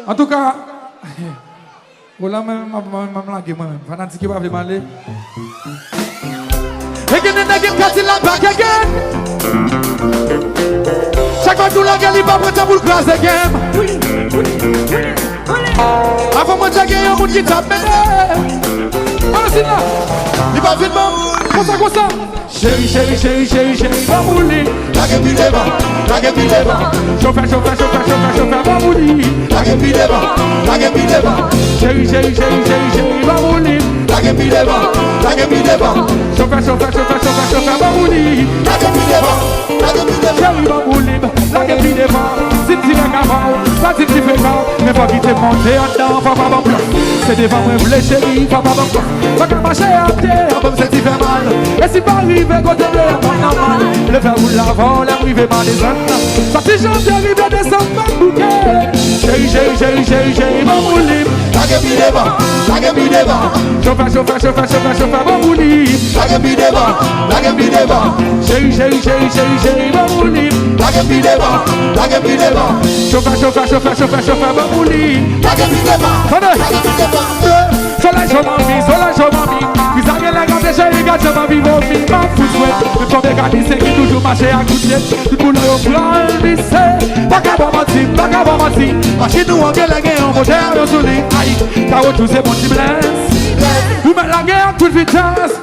En tout cas, voilà même la game, fanatique qui va venir m'aller. Again and again, cut it back again. Chaque fois que la gueule, il va prêter pour le class again. Avant moi, j'ai gagné un monde qui tape mené. Voilà, c'est là. Il va venir, comme ça. Chérie, va mourir. La gueule, il est bas. Chauffeur, va mourir. La gueule, il est bas. Chérie, va mourir. La gueule, il est bas. Chauffeur, va mourir. La gueule, il est bas. Chérie, va mourir. La gueule, il est bas. Si tu veux qu'avant, pas si tu fais pas. Mais pas quitter monter en dedans, papa, papa. C'est devant moi, vous les chéris, papa, papa. Pas qu'à marcher à pied, comme ça, tu fais mal. Et si pas arriver, quand tu es normal. Le faire ou l'avant, l'arriver mal des autres. Ça t'est jamais arrivé à descendre ma bouquet. Chérie, va mourir. La gueule, il est bas. Chauffeur, va mourir. La gueule, il est bas. Chérie, va mourir. La gueule, il est bas. Chauffeur, va mourir. La gueule, il est bas. Solange, mamie. Vous avez la grande chérie, gâte ma vie, mon vie, ma foutre. Mais pour mes gars, c'est qui toujours marché à côté. Tout le monde est au plan, pas qu'à bon mentir. Machine nous en gueule, la guerre, on va faire le soleil. Aïe, t'as retrouvé mon petit blesse. Vous mettez la guerre à toute vitesse.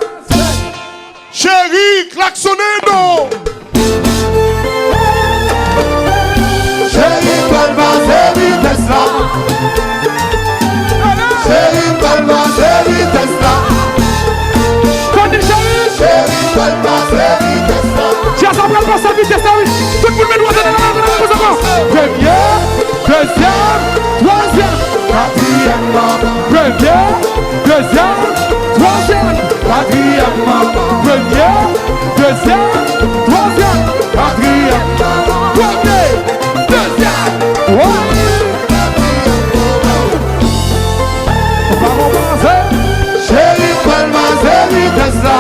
Chérie, klaxonnez-nous. Chérie, calma, c'est vitesse là. Chérie, calma, c'est vitesse là. Chérie, calma, c'est vitesse là. Tiens, ça prend pas sa vitesse là, oui. Tout le monde met droit dans la première, deuxième, troisième, quatrième. Première, deuxième, troisième, quatrième. Première, deuxième, troisième, quatrième. Premier, deuxième, chérie, calma, c'est vitesse là.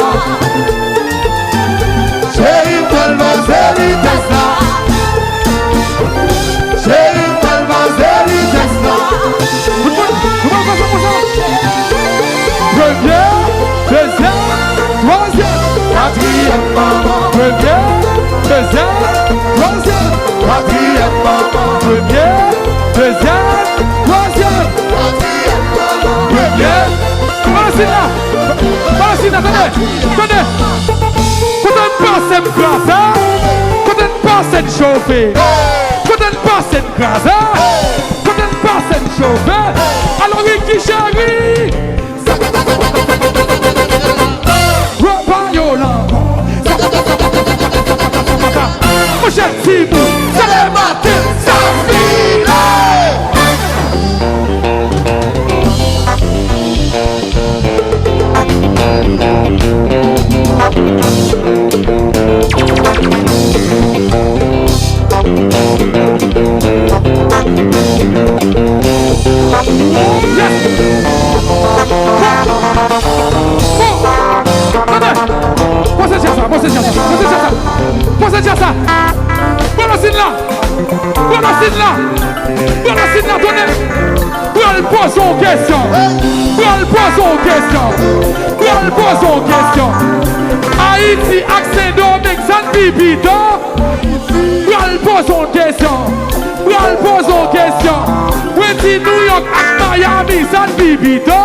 Chérie, calma, c'est vitesse là. Chérie, calma, c'est vitesse là. Première, deuxième, troisième, quatrième. Première, deuxième, troisième, quatrième. Première, deuxième, troisième, quatrième. Première. Attendez. Quand on passe une grâce, quand on passe une chauffée, quand on passe une grâce, quand on passe une chauffée, alors oui qui chérit. Repayo l'enfant. Mon cher Tibou, c'est le matin, ça file. Posez ça. Voilà, donnez. Elle pose une question. Haïti, accès Dominique, San Bibito. Elle pose une question. Wenti New York, Miami, San Bibito.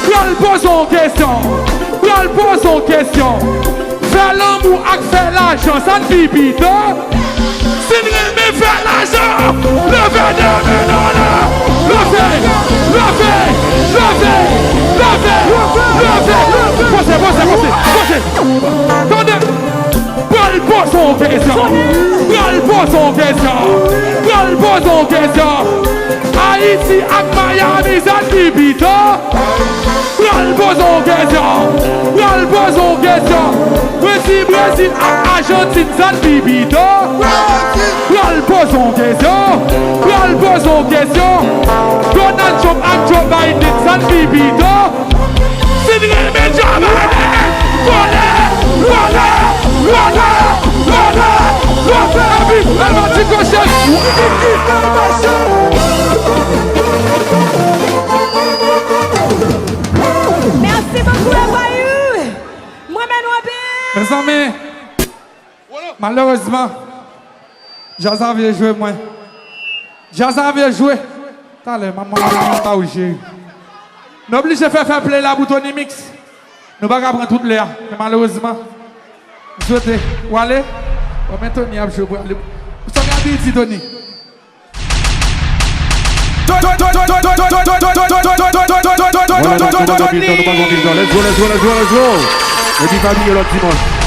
Elle pose une question. Faire l'amour avec faire l'argent, San Bibito. Si vous aimez faire l'argent, levez de mes dollars. Levez. Attendez. Elle pose une question. Haïti ak Miami, San Bibito. Elle pose une question. Brésil ak Argentine, San Bibito. Elle pose une question. Donald Trump ak Joe Biden, San Bibito. C'est vrai, mais jamais. Voilà. Elle m'a dit que Mes amis, malheureusement, Jazz avait joué moi. Jazz avait joué. Allez, maman, pas où j'ai. Nous obligés de faire play la bouton mix. Nous ne pouvons pas prendre toute l'air. Mais malheureusement, je souhaite. Où aller? On met Tony à jouer. Vous savez à dire, Tony. Let's go. Et puis famille l'autre dimanche.